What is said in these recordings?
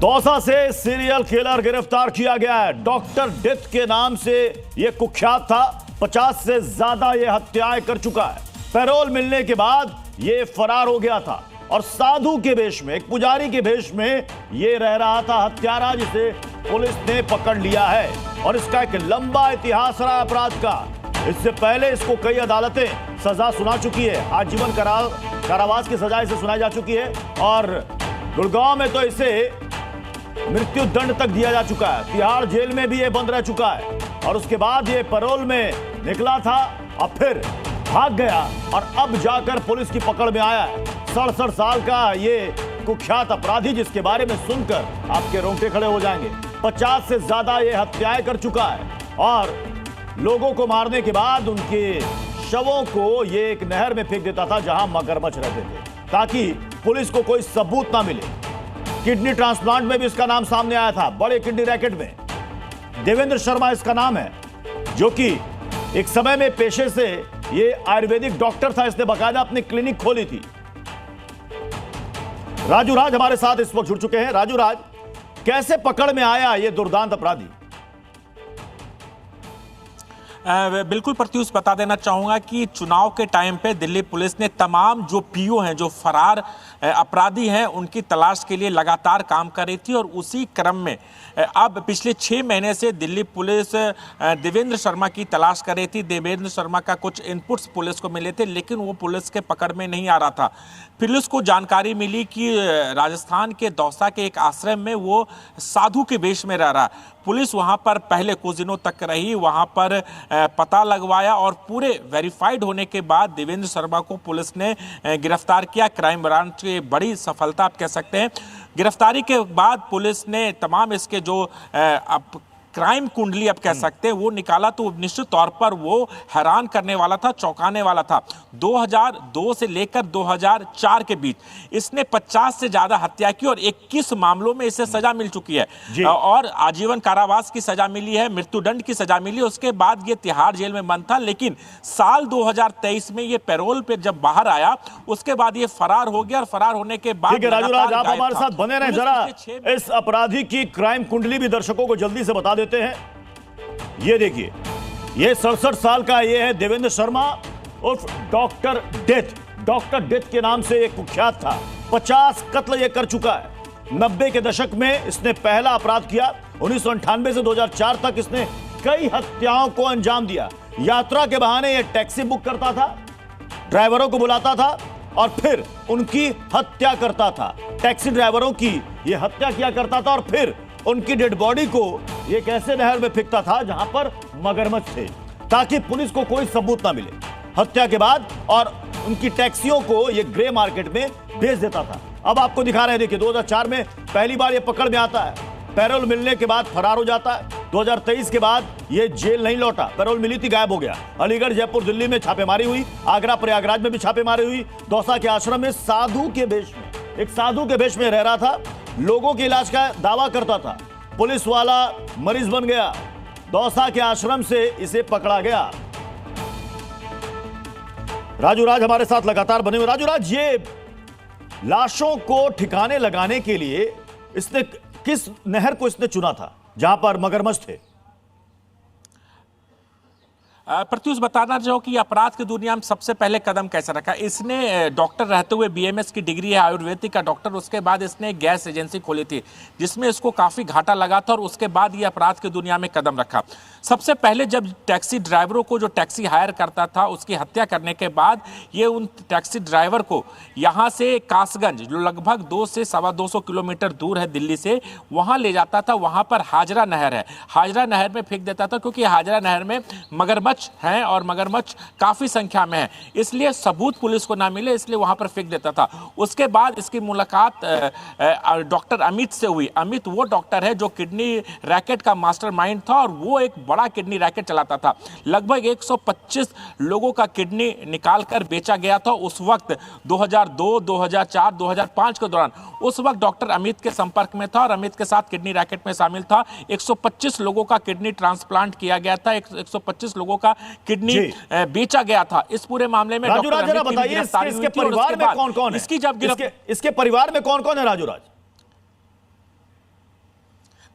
दौसा से serial killer गिरफ्तार किया गया है। डॉक्टर डेथ के नाम से यह कुख्यात था। 50 से ज्यादा यह हत्याएं कर चुका है। पैरोल मिलने के बाद यह फरार हो गया था और साधु के वेश में, एक पुजारी के वेश में यह रह रहा था हत्यारा, जिसे पुलिस ने पकड़ लिया है। और इसका एक लंबा इतिहास रहा अपराध का। इससे पहले इसको कई अदालतें सजा सुना चुकी है। आजीवन कारावास की सजा इसे सुनाई जा चुकी है और गुड़गांव में तो इसे मृत्यु दंड तक दिया जा चुका है। तिहाड़ जेल में भी ये बंद रह चुका है और उसके बाद ये पैरोल में निकला था और फिर भाग गया और अब जाकर पुलिस की पकड़ में आया है। 67 साल का ये कुख्यात अपराधी, जिसके बारे में सुनकर आपके रोंगटे खड़े हो जाएंगे। 50 से ज्यादा ये हत्याएं कर चुका है और लोगों को मारने के बाद उनके शवों को ये एक नहर में फेंक देता था जहां मगरमच्छ रहते थे, ताकि पुलिस को कोई सबूत ना मिले। किडनी ट्रांसप्लांट में भी इसका नाम सामने आया था, बड़े किडनी रैकेट में। देवेंद्र शर्मा इसका नाम है, जो कि एक समय में पेशे से ये आयुर्वेदिक डॉक्टर था। इसने बाकायदा अपनी क्लिनिक खोली थी। राजू राज हमारे साथ इस वक्त जुड़ चुके हैं। राजू राज, कैसे पकड़ में आया ये दुर्दांत अपराधी? बिल्कुल प्रत्युष बता देना चाहूंगा कि चुनाव के टाइम पे दिल्ली पुलिस ने तमाम जो पीओ हैं, जो फरार अपराधी हैं, उनकी तलाश के लिए लगातार काम कर रही थी। और उसी क्रम में अब पिछले 6 महीने से दिल्ली पुलिस देवेंद्र शर्मा की तलाश कर रही थी। देवेंद्र शर्मा का कुछ इनपुट्स पुलिस को मिले थे, लेकिन वो पुलिस के पकड़ में नहीं आ रहा था। पुलिस को जानकारी मिली कि राजस्थान के दौसा के एक आश्रम में वो साधु के वेश में रह रहा है। पुलिस वहां पर पहले कुछ दिनों तक रही, वहां पर पता लगवाया और पूरे वेरीफाइड होने के बाद देवेंद्र शर्मा को पुलिस ने गिरफ्तार किया। क्राइम ब्रांच की बड़ी सफलता आप कह सकते हैं। गिरफ्तारी के बाद पुलिस ने तमाम इसके जो क्राइम कुंडली आप कह सकते हैं वो निकाला, तो निश्चित तौर पर वो हैरान करने वाला था, चौंकाने वाला था। 2002 से लेकर 2004 के बीच इसने 50 से ज्यादा हत्या की और 21 मामलों में इसे सजा मिल चुकी है और आजीवन कारावास की सजा मिली है, मृत्युदंड की सजा मिली। उसके बाद ये तिहाड़ जेल में बंद था, लेकिन साल 2023 में ये पैरोल पे जब बाहर आया, उसके बाद ये फरार हो गया और फरार होने के बाद राजू राज, आप हमारे साथ बने रहे जरा। इस अपराधी की क्राइम कुंडली भी दर्शकों को जल्दी से बता देते हैं। ये देखिए, ये 67 साल का ये है देवेंद्र शर्मा उर्फ डॉक्टर डेथ। डॉक्टर डेथ के नाम से एक कुख्यात था। 50 कत्ल ये कर चुका है। 90 के दशक में इसने पहला अपराध किया। 1998 से 2004 तक इसने कई हत्याओं को अंजाम दिया। यात्रा के बहाने ये टैक्सी बुक करता था, ड्राइवरों को बुलाता था और फिर उनकी हत्या करता था। टैक्सी ड्राइवरों की ये हत्या किया करता था और फिर उनकी डेड बॉडी को ये कैसे नहर में फेंकता था जहां पर मगरमच्छ थे, ताकि पुलिस को कोई सबूत ना मिले। हत्या के बाद और उनकी टैक्सियों को ये ग्रे मार्केट में बेच देता था। अब आपको दिखा रहे हैं, देखिए 2004 में पहली बार ये पकड़ में आता है। पैरोल मिलने के बाद फरार हो जाता है। 2023 के बाद ये जेल नहीं लौटा। पैरोल मिली थी, गायब हो गया। अलीगढ़, जयपुर, दिल्ली में छापेमारी हुई। आगरा, प्रयागराज में भी छापेमारी हुई। दौसा के आश्रम में साधु के वेश में, एक साधु के वेश में रह रहा था। लोगों के इलाज का दावा करता था। पुलिस वाला मरीज बन गया। दौसा के आश्रम से इसे पकड़ा गया। राजू राज हमारे साथ लगातार बने हुए। राजू राज, ये लाशों को ठिकाने लगाने के लिए इसने किस नहर को इसने चुना था जहां पर मगरमच्छ थे? प्रत्युष बताना चाहो कि अपराध की दुनिया में सबसे पहले कदम कैसे रखा। इसने डॉक्टर रहते हुए बीएमएस की डिग्री है, आयुर्वेदिक का डॉक्टर। उसके बाद इसने गैस एजेंसी खोली थी जिसमें इसको काफ़ी घाटा लगा था और उसके बाद ये अपराध की दुनिया में कदम रखा। सबसे पहले जब टैक्सी ड्राइवरों को, जो टैक्सी हायर करता था, उसकी हत्या करने के बाद ये उन टैक्सी ड्राइवर को यहाँ से कासगंज, जो लगभग 2 से 225 किलोमीटर दूर है दिल्ली से, वहाँ ले जाता था। वहाँ पर हाजरा नहर है, हाजरा नहर में फेंक देता था, क्योंकि हाजरा नहर में मगरमच्छ हैं और मगरमच्छ काफी संख्या में है, इसलिए सबूत पुलिस को ना मिले, इसलिए वहां पर फेंक देता था। उसके बाद इसकी मुलाकात डॉक्टर अमित से हुई। अमित वो डॉक्टर है जो किडनी रैकेट का मास्टरमाइंड था और वो एक बड़ा किडनी रैकेट चलाता था। लगभग 125 लोगों का किडनी निकाल कर बेचा गया था उस वक्त 2002, 2004, 2005 के दौरान। उस वक्त डॉक्टर अमित के संपर्क में था और अमित के साथ किडनी रैकेट में शामिल था। 125 लोगों का किडनी ट्रांसप्लांट किया गया था, 125 लोगों का किडनी बेचा गया था। इस पूरे मामले में राजू राज जरा बताइए, इसके परिवार में कौन कौन है? इसके परिवार में कौन कौन है राजू राज?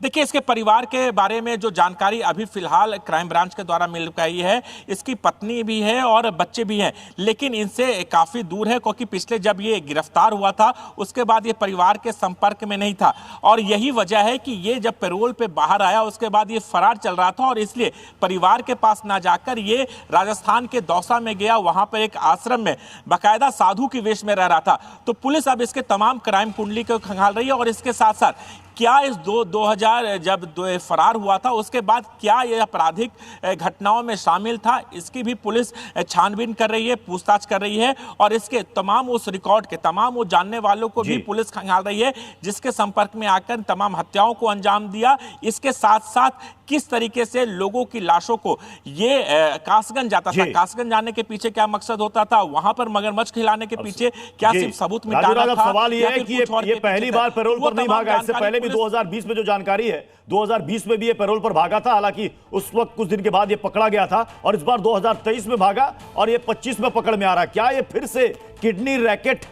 देखिए, इसके परिवार के बारे में जो जानकारी अभी फिलहाल क्राइम ब्रांच के द्वारा मिल पाई है, इसकी पत्नी भी है और बच्चे भी हैं, लेकिन इनसे काफी दूर है, क्योंकि पिछले जब ये गिरफ्तार हुआ था उसके बाद ये परिवार के संपर्क में नहीं था। और यही वजह है कि ये जब पैरोल पे बाहर आया उसके बाद ये फरार चल रहा था, और इसलिए परिवार के पास ना जाकर ये राजस्थान के दौसा में गया, वहां पर एक आश्रम में बाकायदा साधु की वेश में रह रहा था। तो पुलिस अब इसके तमाम क्राइम कुंडली को खंगाल रही है, और इसके साथ साथ क्या इस 2000 जब फरार हुआ था उसके बाद क्या ये आपराधिक घटनाओं में शामिल था, इसकी भी पुलिस छानबीन कर रही है, पूछताछ कर रही है, और इसके तमाम उस रिकॉर्ड के तमाम वो जानने वालों को भी पुलिस खंगाल रही है जिसके संपर्क में आकर तमाम हत्याओं को अंजाम दिया। इसके साथ साथ किस तरीके से लोगों की लाशों को ये कासगंज जाता था, कासगंज जाने के पीछे क्या मकसद होता था, वहां पर मगरमच्छ खिलाने के पीछे क्या सिर्फ सबूत मिटाना था। सवाल ये है कि ये पहली बार पैरोल पर नहीं भागा, इससे पहले 2020 में जो जानकारी है 2020 में भी ये पैरोल पर भागा था, हालांकि उस वक्त कुछ दिन के बाद ये पकड़ा गया था, और इस बार 2023 में भागा और ये 25 में पकड़ में आ रहा। क्या ये फिर से किडनी रैकेट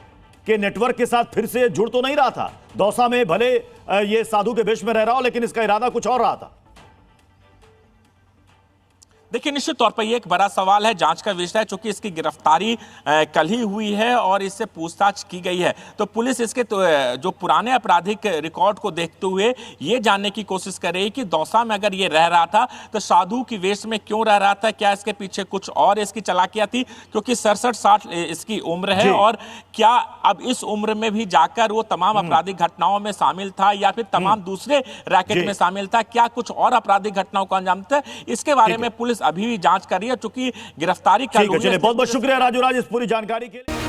के नेटवर्क के साथ फिर से जुड़ तो नहीं रहा था? दौसा में भले ये साधु के वेश में रह रहा हो, लेकिन इसका इरादा कुछ और रहा था। देखिए, निश्चित तौर पर यह एक बड़ा सवाल है, जांच का विषय है, चूंकि इसकी गिरफ्तारी कल ही हुई है और इससे पूछताछ की गई है। तो पुलिस इसके जो पुराने आपराधिक रिकॉर्ड को देखते हुए ये जानने की कोशिश कर रही है कि दौसा में अगर ये रह रहा था तो साधु की वेश में क्यों रह रहा था, क्या इसके पीछे कुछ और इसकी चालाकियां थी, क्योंकि 67-60 इसकी उम्र है, और क्या अब इस उम्र में भी जाकर वो तमाम आपराधिक घटनाओं में शामिल था या फिर तमाम दूसरे रैकेट में शामिल था, क्या कुछ और आपराधिक घटनाओं को अंजाम था, इसके बारे में पुलिस अभी भी जांच कर रही है, चूंकि गिरफ्तारी कल हुई है। बहुत बहुत शुक्रिया राजू राज इस पूरी जानकारी के लिए।